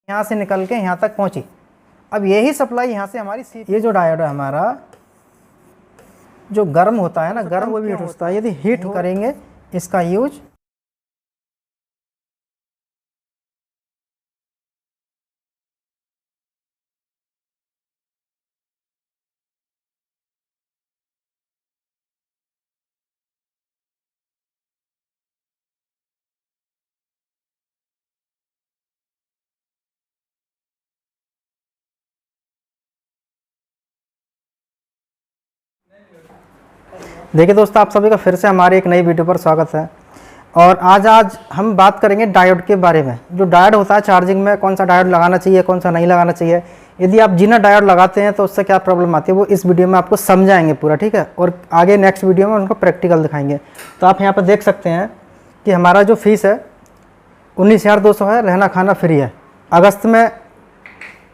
यहाँ से निकल के यहाँ तक पहुँची। अब यही सप्लाई यहाँ से हमारी ये जो डायोड है हमारा, जो गर्म होता है ना, गर्म वो भी हीट होता है। यदि हीट करेंगे इसका यूज, देखिए दोस्तों, आप सभी का फिर से हमारे एक नई वीडियो पर स्वागत है। और आज हम बात करेंगे डायोड के बारे में। जो डायोड होता है चार्जिंग में, कौन सा डायोड लगाना चाहिए, कौन सा नहीं लगाना चाहिए, यदि आप जीना डायोड लगाते हैं तो उससे क्या प्रॉब्लम आती है, वो इस वीडियो में आपको समझाएंगे पूरा, ठीक है। और आगे नेक्स्ट वीडियो में उनको प्रैक्टिकल दिखाएंगे। तो आप यहाँ पर देख सकते हैं कि हमारा जो फीस है 19,200 है, रहना खाना फ्री है। अगस्त में,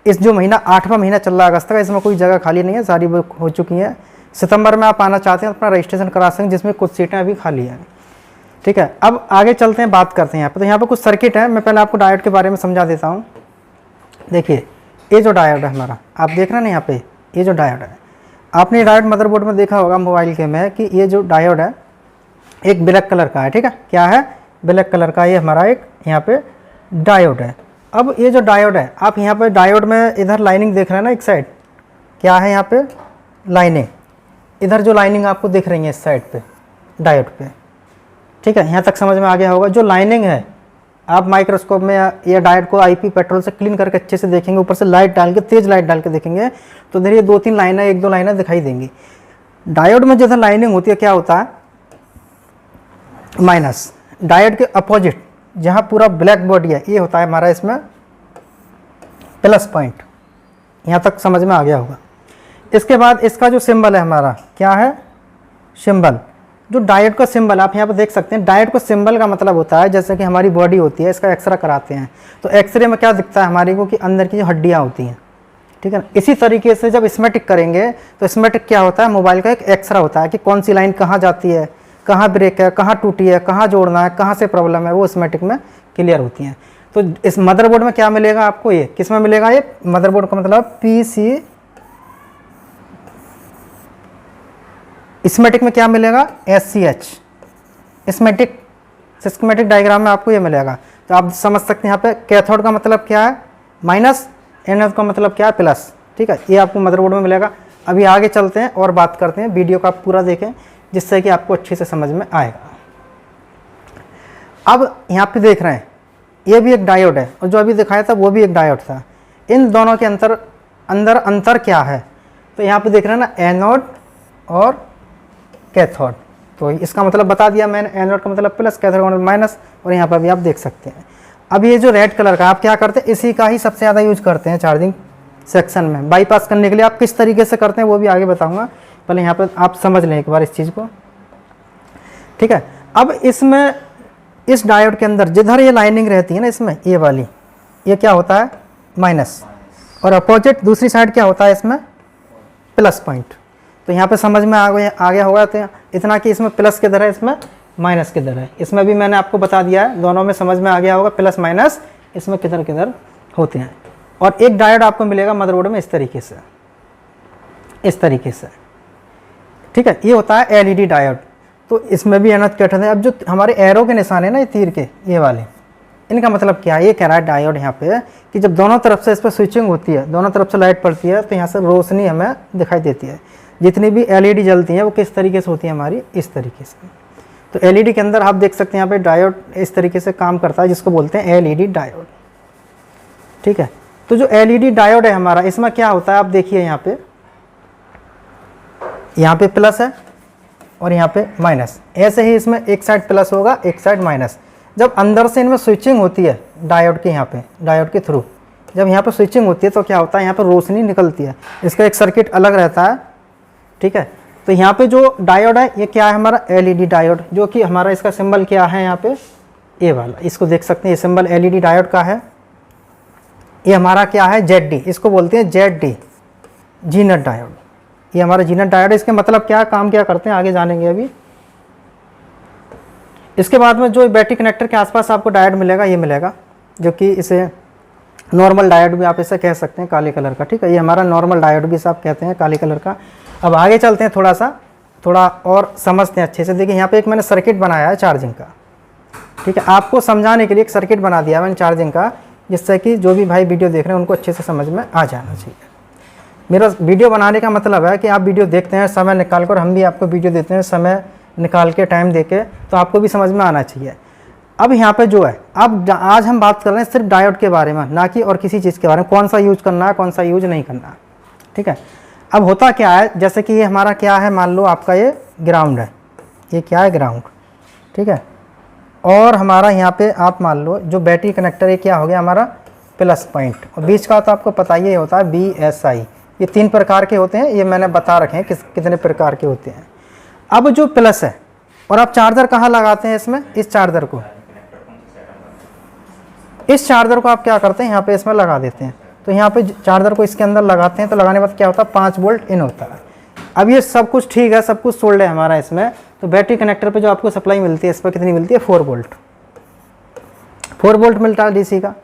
इस जो महीना 8वां महीना चल रहा है अगस्त का, इसमें कोई जगह खाली नहीं है, सारी बुक हो चुकी हैं। सितंबर में आप आना चाहते हैं अपना रजिस्ट्रेशन करा सकते हैं, जिसमें कुछ सीटें अभी खाली हैं, ठीक है। अब आगे चलते हैं, बात करते हैं यहाँ पे। तो यहाँ पे कुछ सर्किट है, मैं पहले आपको डायोड के बारे में समझा देता हूँ। देखिए, ये जो डायोड है हमारा, आप देख रहे हैं ना यहाँ पे, ये जो डायोड है, आपने डायोड मदरबोर्ड में देखा होगा मोबाइल के में, कि ये जो डायोड है एक ब्लैक कलर का है, ठीक है। क्या है? ब्लैक कलर का ये हमारा एक यहाँ पे डायोड है। अब ये जो डायोड है, आप यहाँ पे डायोड में इधर लाइनिंग देख रहे हैं ना, एक साइड क्या है यहाँ पे लाइनिंग, इधर जो लाइनिंग आपको दिख रही है इस साइड पे डायोड पे, ठीक है। यहाँ तक समझ में आ गया होगा। जो लाइनिंग है, आप माइक्रोस्कोप में या डायोड को आईपी पेट्रोल से क्लीन करके अच्छे से देखेंगे, ऊपर से लाइट डाल के, तेज लाइट डाल के देखेंगे, तो इधर ये 2-3 लाइनें, 1-2 लाइनें दिखाई देंगी। डायोड में जिधर लाइनिंग होती है क्या होता है, माइनस। डायोड के अपोजिट जहाँ पूरा ब्लैक बॉडी है, ये होता है हमारा इसमें प्लस पॉइंट। यहाँ तक समझ में आ गया होगा। इसके बाद इसका जो सिंबल है हमारा, क्या है? सिंबल। जो डायोड का सिंबल आप यहाँ पर देख सकते हैं, डायोड का सिंबल का मतलब होता है, जैसे कि हमारी बॉडी होती है, इसका एक्सरे कराते हैं तो एक्सरे में क्या दिखता है हमारे को, कि अंदर की जो हड्डियाँ होती हैं, ठीक है ना। इसी तरीके से जब स्मेटिक करेंगे तो स्मेटिक क्या होता है, मोबाइल का एक एक्सरा होता है कि कौन सी लाइन कहाँ जाती है, कहाँ ब्रेक है, कहाँ टूटी है, कहाँ जोड़ना है, कहाँ से प्रॉब्लम है, वो स्मेटिक में क्लियर होती हैं। तो इस मदरबोर्ड में क्या मिलेगा आपको, ये किस में मिलेगा, ये मदरबोर्ड का मतलब PC, स्मेटिक में क्या मिलेगा, SCH, स्मेटिक सिस्टमेटिक डायग्राम में आपको ये मिलेगा। तो आप समझ सकते हैं यहाँ पे कैथोड का मतलब क्या है माइनस, एनोड का मतलब क्या है प्लस, ठीक है। ये आपको मदरबोर्ड में मिलेगा। अभी आगे चलते हैं और बात करते हैं, वीडियो को आप पूरा देखें जिससे कि आपको अच्छे से समझ में आएगा। अब यहाँ पे देख रहे हैं, ये भी एक डायोड है और जो अभी दिखाया था वो भी एक डायोड था। इन दोनों के अंदर अंतर क्या है, तो यहाँ पे देख रहे हैं ना, एनोड और कैथोड। तो इसका मतलब बता दिया मैंने, एनोड का मतलब प्लस, कैथोड का मतलब माइनस। और यहाँ पर भी आप देख सकते हैं। अब ये जो रेड कलर का, आप क्या करते हैं, इसी का ही सबसे ज़्यादा यूज करते हैं चार्जिंग सेक्शन में। बाईपास करने के लिए आप किस तरीके से करते हैं वो भी आगे बताऊँगा, पहले यहाँ पर आप समझ लें एक बार इस चीज़ को, ठीक है। अब इसमें, इस डायोड के अंदर जिधर ये लाइनिंग रहती है ना, इसमें ये वाली, ये क्या होता है, माइनस, और अपोजिट दूसरी साइड क्या होता है इसमें, प्लस पॉइंट। तो यहाँ पे समझ में आ गया होगा। तो इतना कि इसमें प्लस किधर है, इसमें माइनस किधर है, इसमें भी मैंने आपको बता दिया है। दोनों में समझ में आ गया होगा, प्लस माइनस इसमें किधर किधर होते हैं। और एक डायोड आपको मिलेगा मदरबोर्ड में इस तरीके से, इस तरीके से, ठीक है। ये होता है LED डायोड। तो इसमें भी एनोड कैथोड है। अब जो हमारे एरो के निशान है ना, ये तीर के, ये वाले, इनका मतलब क्या है, ये कह रहा है डायोड यहाँ पे कि जब दोनों तरफ से इस पर स्विचिंग होती है, दोनों तरफ से लाइट पड़ती है, तो यहाँ से रोशनी हमें दिखाई देती है। जितनी भी LED जलती हैं वो किस तरीके से होती है हमारी, इस तरीके से। तो LED के अंदर आप देख सकते हैं यहाँ पे डायोड इस तरीके से काम करता है, जिसको बोलते हैं LED डायोड, ठीक है। तो जो LED डायोड है हमारा, इसमें क्या होता है, आप देखिए यहाँ पे प्लस है और यहाँ पे माइनस। ऐसे ही इसमें एक साइड प्लस होगा, एक साइड माइनस। जब अंदर से इनमें स्विचिंग होती है डायोड के, यहाँ पे डायोड के थ्रू जब यहाँ पे स्विचिंग होती है तो क्या होता है, यहाँ पे रोशनी निकलती है। इसका एक सर्किट अलग रहता है, ठीक है। तो यहाँ पे जो डायोड है ये क्या है हमारा, LED डायोड, जो कि हमारा इसका सिंबल क्या है यहाँ पे, ये वाला, इसको देख सकते हैं, ये सिंबल LED डायोड का है। ये हमारा क्या है, ZD, इसको बोलते हैं ZD, जीनत डायोड। ये हमारा जीनत डायोड है। इसके मतलब क्या है, काम क्या करते हैं, आगे जानेंगे अभी। इसके बाद में जो बैटरी कनेक्टर के आसपास आपको डायोड मिलेगा, ये मिलेगा, जो कि इसे नॉर्मल डायोड भी आप इसे कह सकते हैं, काले कलर का। ठीक है, ये हमारा नॉर्मल डायोड भी आप कहते हैं, काले कलर का। अब आगे चलते हैं, थोड़ा और समझते हैं अच्छे से। देखिए यहाँ पे एक मैंने सर्किट बनाया है चार्जिंग का। ठीक है, आपको समझाने के लिए एक सर्किट बना दिया मैंने चार्जिंग का, जिससे कि जो भी भाई वीडियो देख रहे हैं उनको अच्छे से समझ में आ जाना चाहिए। मेरा वीडियो बनाने का मतलब है कि आप वीडियो देखते हैं समय निकाल कर, हम भी आपको वीडियो देते हैं समय निकाल के, टाइम दे के, तो आपको भी समझ में आना चाहिए। अब यहाँ पे जो है, अब आज हम बात कर रहे हैं सिर्फ डायोड के बारे में, ना कि और किसी चीज़ के बारे में, कौन सा यूज करना है कौन सा यूज नहीं करना। ठीक है, अब होता क्या है, जैसे कि ये हमारा क्या है, मान लो आपका ये ग्राउंड है, ये क्या है, ग्राउंड। ठीक है, और हमारा यहाँ पे आप मान लो जो बैटरी कनेक्टर, ये क्या हो गया हमारा प्लस पॉइंट, और बीच का तो आपको पता ही होता है BSI। ये 3 प्रकार के होते हैं, ये मैंने बता रखे हैं कितने प्रकार के होते हैं। अब जो प्लस है, और आप चार्जर कहाँ लगाते हैं इसमें, इस चार्जर को आप क्या करते हैं, यहाँ पे इसमें लगा देते हैं। तो यहाँ पे चार्जर को इसके अंदर लगाते हैं, तो लगाने के बाद क्या होता है, 5 वोल्ट इन होता है। अब ये सब कुछ ठीक है, सब कुछ सोल्ड है हमारा इसमें। तो बैटरी कनेक्टर पे जो आपको सप्लाई मिलती है, इस पर कितनी मिलती है, 4 वोल्ट। 4 वोल्ट मिलता है डीसी का।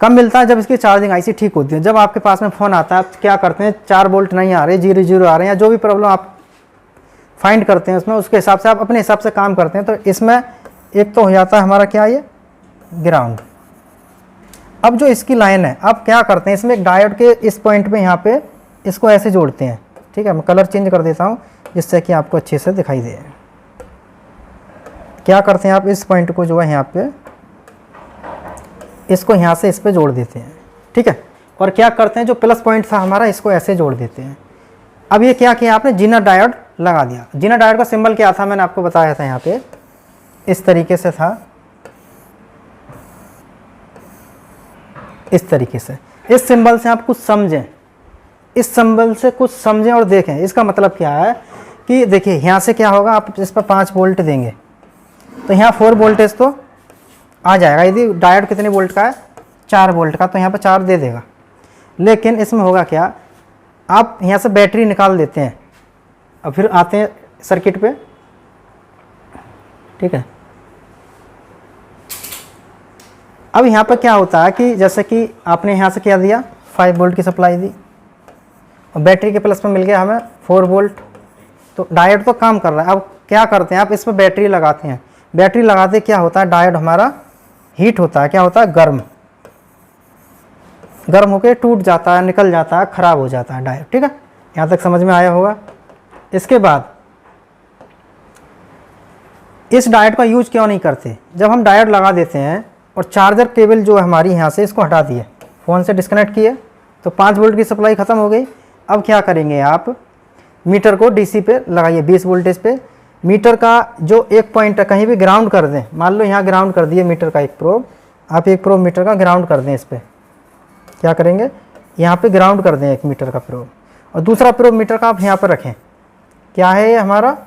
कब मिलता है, जब इसकी चार्जिंग आईसी ठीक होती है। जब आपके पास में फ़ोन आता है, आप क्या करते हैं, 4 वोल्ट नहीं आ रहे, 0 आ रहे हैं, या जो भी प्रॉब्लम आप फाइंड करते हैं उसमें, उसके हिसाब से आप अपने हिसाब से काम करते हैं। तो इसमें एक तो हो जाता है हमारा क्या, ये ग्राउंड। अब जो इसकी लाइन है, आप क्या करते हैं, इसमें एक डायोड के इस पॉइंट पे यहाँ पे इसको ऐसे जोड़ते हैं। ठीक है, मैं कलर चेंज कर देता हूँ जिससे कि आपको अच्छे से दिखाई दे। क्या करते हैं आप, इस पॉइंट को जो है यहाँ पे, इसको यहाँ से इस पे जोड़ देते हैं। ठीक है, और क्या करते हैं, जो प्लस पॉइंट था हमारा, इसको ऐसे जोड़ देते हैं। अब ये क्या किया आपने, जीना डायोड लगा दिया। जीना डायोड का सिंबल क्या था, मैंने आपको बताया था, यहाँ पे इस तरीके से था, इस तरीके से। इस सिंबल से आप कुछ समझें, इस सिंबल से कुछ समझें और देखें। इसका मतलब क्या है कि देखिए यहाँ से क्या होगा, आप इस पर 5 वोल्ट देंगे तो यहाँ 4 वोल्टेज तो आ जाएगा। यदि डायोड कितने वोल्ट का है, 4 वोल्ट का, तो यहाँ पर 4 दे देगा। लेकिन इसमें होगा क्या, आप यहाँ से बैटरी निकाल देते हैं, और फिर आते हैं सर्किट पे। ठीक है, अब यहाँ पर क्या होता है कि जैसे कि आपने यहाँ से क्या दिया, 5 वोल्ट की सप्लाई दी, और बैटरी के प्लस में मिल गया हमें 4 वोल्ट। तो डायोड तो काम कर रहा है। अब क्या करते हैं, आप इस पर बैटरी लगाते हैं। बैटरी लगाते क्या होता है, डायोड हमारा हीट होता है, क्या होता है, गर्म होकर टूट जाता है, निकल जाता है, ख़राब हो जाता है डायोड। ठीक है, यहाँ तक समझ में आया होगा। इसके बाद इस डायोड का यूज क्यों नहीं करते, जब हम डायोड लगा देते हैं और चार्जर केबल जो है हमारी यहाँ से, इसको हटा दिए, फ़ोन से डिस्कनेक्ट किए, तो 5 वोल्ट की सप्लाई ख़त्म हो गई। अब क्या करेंगे, आप मीटर को डीसी पे लगाइए 20 वोल्टेज पे। मीटर का जो एक पॉइंट है, कहीं भी ग्राउंड कर दें। मान लो यहाँ ग्राउंड कर दिए मीटर का एक प्रोब, आप एक प्रोब मीटर का ग्राउंड कर दें। इस पर क्या करेंगे, यहाँ पे ग्राउंड कर दें एक मीटर का प्रोब, और दूसरा प्रोब मीटर का आप यहाँ पर रखें। क्या है ये हमारा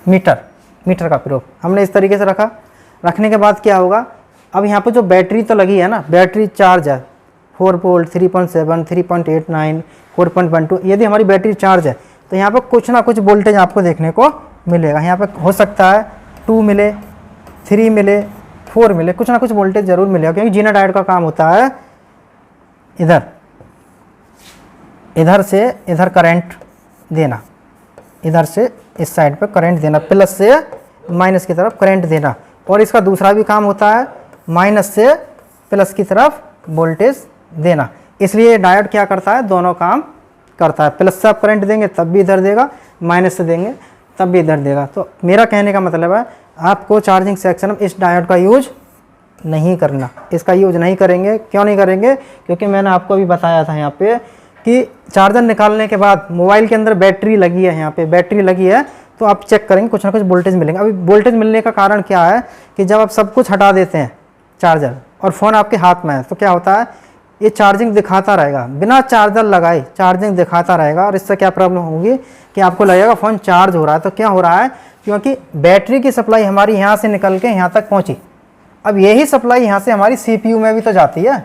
मीटर का प्रोब हमने इस तरीके से रखा। रखने के बाद क्या होगा, अब यहाँ पे जो बैटरी तो लगी है ना, बैटरी चार्ज है 4 वोल्ट, 3.7, 3.89, 4.12। यदि हमारी बैटरी चार्ज है तो यहाँ पे कुछ ना कुछ वोल्टेज आपको देखने को मिलेगा। यहाँ पे हो सकता है 2 मिले, 3 मिले, 4 मिले, कुछ ना कुछ वोल्टेज जरूर मिलेगा, क्योंकि जीना डायोड का काम होता है इधर से इधर करंट देना, इधर से इस साइड पे करंट देना, प्लस से माइनस की तरफ करंट देना। और इसका दूसरा भी काम होता है माइनस से प्लस की तरफ वोल्टेज देना। इसलिए डायोड क्या करता है, दोनों काम करता है। प्लस से आप करंट देंगे तब भी इधर देगा, माइनस से देंगे तब भी इधर देगा। तो मेरा कहने का मतलब है, आपको चार्जिंग सेक्शन में इस डायोड का यूज नहीं करना। इसका यूज नहीं करेंगे। क्यों नहीं करेंगे, क्योंकि मैंने आपको अभी बताया था यहाँ पे कि चार्जर निकालने के बाद मोबाइल के अंदर बैटरी लगी है, यहाँ पे बैटरी लगी है, तो आप चेक करेंगे कुछ ना कुछ वोल्टेज मिलेंगे। अभी वोल्टेज मिलने का कारण क्या है कि जब आप सब कुछ हटा देते हैं चार्जर और फ़ोन आपके हाथ में है, तो क्या होता है, ये चार्जिंग दिखाता रहेगा, बिना चार्जर लगाए चार्जिंग दिखाता रहेगा। और इससे क्या प्रॉब्लम होगी कि आपको लगेगा फ़ोन चार्ज हो रहा है। तो क्या हो रहा है, क्योंकि बैटरी की सप्लाई हमारी यहाँ से निकल के यहाँ तक पहुँची। अब यही सप्लाई यहाँ से हमारी CPU में भी तो जाती है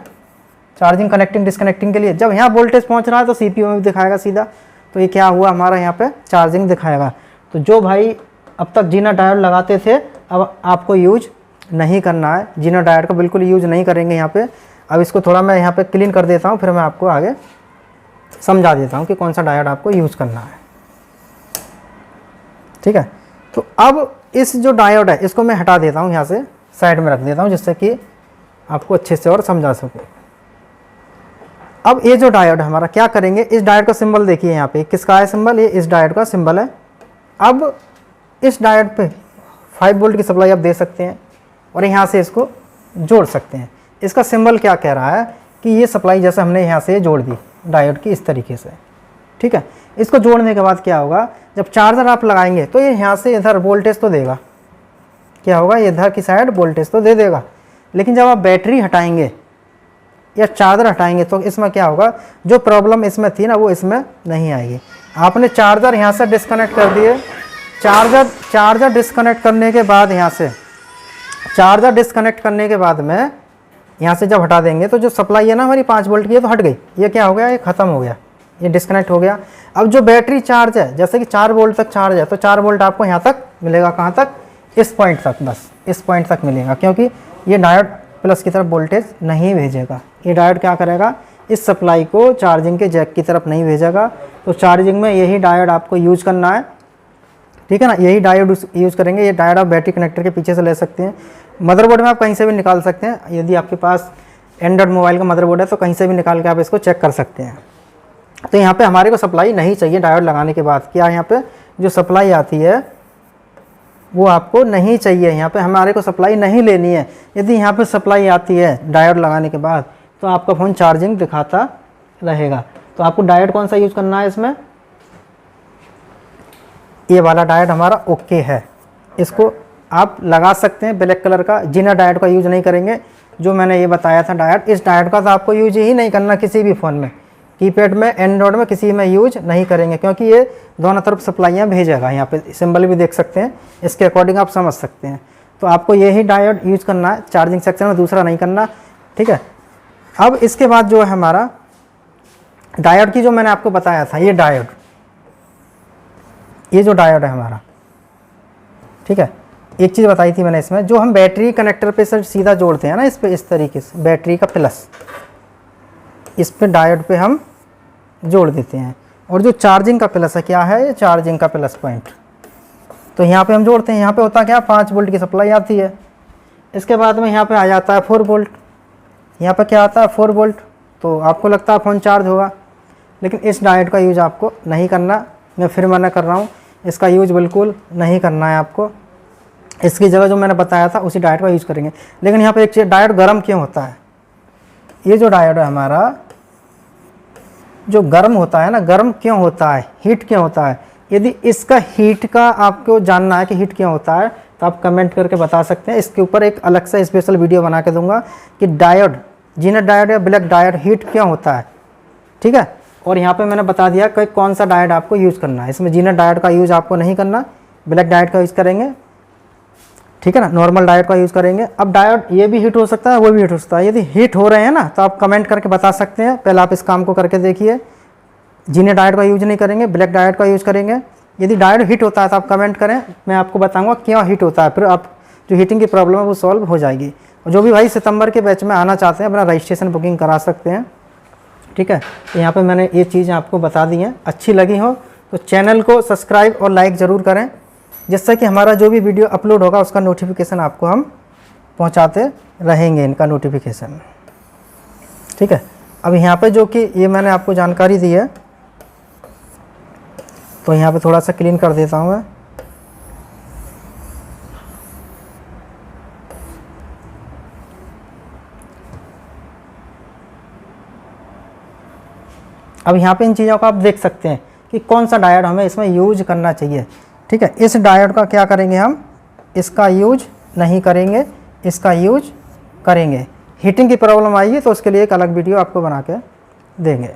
चार्जिंग कनेक्टिंग डिस्कनेक्टिंग के लिए। जब यहाँ वोल्टेज पहुँच रहा है तो CPU में भी दिखाएगा सीधा। तो ये क्या हुआ, हमारा यहाँ पे चार्जिंग दिखाएगा। तो जो भाई अब तक जीना डायोड लगाते थे, अब आपको यूज नहीं करना है, जीना डायोड का बिल्कुल यूज नहीं करेंगे यहाँ पे। अब इसको थोड़ा मैं यहाँ पे क्लीन कर देता हूँ, फिर मैं आपको आगे समझा देता हूँ कि कौन सा डायोड आपको यूज करना है। ठीक है, तो अब इस जो डायोड है इसको मैं हटा देता हूँ, यहाँ से साइड में रख देता हूँ, जिससे कि आपको अच्छे से और समझा सकूँ। अब ये जो डायोड है हमारा, क्या करेंगे, इस डायोड का सिंबल देखिए यहाँ पे, किसका है सिंबल, ये इस डायोड का सिंबल है। अब इस डायोड पे 5 वोल्ट की सप्लाई आप दे सकते हैं और यहाँ से इसको जोड़ सकते हैं। इसका सिंबल क्या कह रहा है कि ये सप्लाई जैसे हमने यहाँ से जोड़ दी डायोड की इस तरीके से। ठीक है, इसको जोड़ने के बाद क्या होगा, जब चार्जर आप लगाएंगे तो ये यहाँ से इधर वोल्टेज तो देगा, क्या होगा, ये इधर की साइड वोल्टेज तो दे देगा। लेकिन जब आप बैटरी हटाएंगे या चार्जर हटाएंगे तो इसमें क्या होगा, जो प्रॉब्लम इसमें थी ना वो इसमें नहीं आएगी। आपने चार्जर यहाँ से डिस्कनेक्ट कर दिए, चार्जर डिस्कनेक्ट करने के बाद यहाँ से चार्जर डिस्कनेक्ट करने के बाद में यहाँ से जब हटा देंगे तो जो सप्लाई है ना हमारी 5 वोल्ट की, ये तो हट गई, ये क्या हो गया, ये ख़त्म हो गया, ये डिस्कनेक्ट हो गया। अब जो बैटरी चार्ज है, जैसे कि 4 वोल्ट तक चार्ज है, तो 4 वोल्ट आपको यहाँ तक मिलेगा, कहाँ तक, इस पॉइंट तक, बस इस पॉइंट तक मिलेगा, क्योंकि ये डायोड प्लस की तरफ वोल्टेज नहीं भेजेगा। ये डायोड क्या करेगा, इस सप्लाई को चार्जिंग के जैक की तरफ नहीं भेजेगा। तो चार्जिंग में यही डायोड आपको यूज करना है। ठीक है ना, यही डायोड यूज करेंगे। ये डायोड आप बैटरी कनेक्टर के पीछे से ले सकते हैं, मदरबोर्ड में आप कहीं से भी निकाल सकते हैं। यदि आपके पास एंड्रॉइड मोबाइल का मदरबोर्ड है तो कहीं से भी निकाल के आप इसको चेक कर सकते हैं। तो यहाँ पे हमारे को सप्लाई नहीं चाहिए डायोड लगाने के बाद, क्या यहाँ पे जो सप्लाई आती है वो आपको नहीं चाहिए, यहाँ पे हमारे को सप्लाई नहीं लेनी है। यदि यहाँ पे सप्लाई आती है डायोड लगाने के बाद तो आपका फ़ोन चार्जिंग दिखाता रहेगा। तो आपको डायोड कौन सा यूज़ करना है इसमें, ये वाला डायोड हमारा ओके है, इसको आप लगा सकते हैं ब्लैक कलर का। जीना डायोड का यूज़ नहीं करेंगे, जो मैंने ये बताया था डायोड, इस डायोड का तो आपको यूज ही नहीं करना किसी भी फ़ोन में, कीपैड में, एंड्रॉयड में, किसी में यूज नहीं करेंगे, क्योंकि ये दोनों तरफ सप्लाइयाँ भेजेगा। यहाँ पे सिंबल भी देख सकते हैं, इसके अकॉर्डिंग आप समझ सकते हैं। तो आपको यही डायोड यूज करना है चार्जिंग सेक्शन में, दूसरा नहीं करना। ठीक है, अब इसके बाद जो है हमारा डायोड की जो मैंने आपको बताया था, ये डायोड, ये जो डायोड है हमारा, ठीक है, एक चीज़ बताई थी मैंने इसमें, जो हम बैटरी कनेक्टर पे से सीधा जोड़ते हैं ना, इस पे इस तरीके से बैटरी का प्लस इस पे डायोड पे हम जोड़ देते हैं। और जो चार्जिंग का प्लस है, क्या है, ये चार्जिंग का प्लस पॉइंट, तो यहाँ पे हम जोड़ते हैं। यहाँ पे होता क्या, 5 वोल्ट की सप्लाई आती है, इसके बाद में यहाँ पे आ जाता है 4 वोल्ट, यहाँ पे क्या आता है 4 वोल्ट, तो आपको लगता है फ़ोन चार्ज होगा। लेकिन इस डायोड का यूज आपको नहीं करना, मैं फिर मना कर रहा हूँ, इसका यूज बिल्कुल नहीं करना है आपको। इसकी जगह जो मैंने बताया था उसी डायोड का यूज करेंगे। लेकिन यहाँ पे एक चीज़, डायोड गर्म क्यों होता है, ये जो डायोड है हमारा जो गर्म होता है ना, गर्म क्यों होता है, हीट क्यों होता है, यदि इसका हीट का आपको जानना है कि हीट क्यों होता है तो आप कमेंट करके बता सकते हैं। इसके ऊपर एक अलग से स्पेशल वीडियो बना के दूंगा कि डायोड, जीना डायोड या ब्लैक डायोड हीट क्यों होता है। ठीक है, और यहाँ पे मैंने बता दिया कि कौन सा डायोड आपको यूज़ करना है। इसमें जीना डायोड का यूज़ आपको नहीं करना, ब्लैक डायोड का यूज़ करेंगे। ठीक है ना, नॉर्मल डायोड का यूज़ करेंगे। अब डायोड ये भी हीट हो सकता है, वो भी हीट हो सकता है। यदि हीट हो रहे हैं ना तो आप कमेंट करके बता सकते हैं। पहले आप इस काम को करके देखिए, जीने डायोड का यूज़ नहीं करेंगे, ब्लैक डायोड का यूज़ करेंगे। यदि डायोड हीट होता है तो आप कमेंट करें, मैं आपको बताऊंगा क्यों हीट होता है, फिर आप जो हीटिंग की प्रॉब्लम है वो सॉल्व हो जाएगी। और जो भी भाई सितंबर के बैच में आना चाहते हैं अपना रजिस्ट्रेशन बुकिंग करा सकते हैं। ठीक है, तो यहाँ पे मैंने ये चीज़ आपको बता दी हैं। अच्छी लगी हो तो चैनल को सब्सक्राइब और लाइक ज़रूर करें, जिससे कि हमारा जो भी वीडियो अपलोड होगा उसका नोटिफिकेशन आपको हम पहुँचाते रहेंगे, इनका नोटिफिकेशन। ठीक है, अब यहाँ पे जो कि ये मैंने आपको जानकारी दी है तो यहाँ पे थोड़ा सा क्लीन कर देता हूँ मैं। अब यहाँ पे इन चीज़ों को आप देख सकते हैं कि कौन सा डायोड हमें इसमें यूज करना चाहिए। ठीक है, इस डायोड का क्या करेंगे हम, इसका यूज नहीं करेंगे, इसका यूज करेंगे। हीटिंग की प्रॉब्लम आएगी तो उसके लिए एक अलग वीडियो आपको बना के देंगे।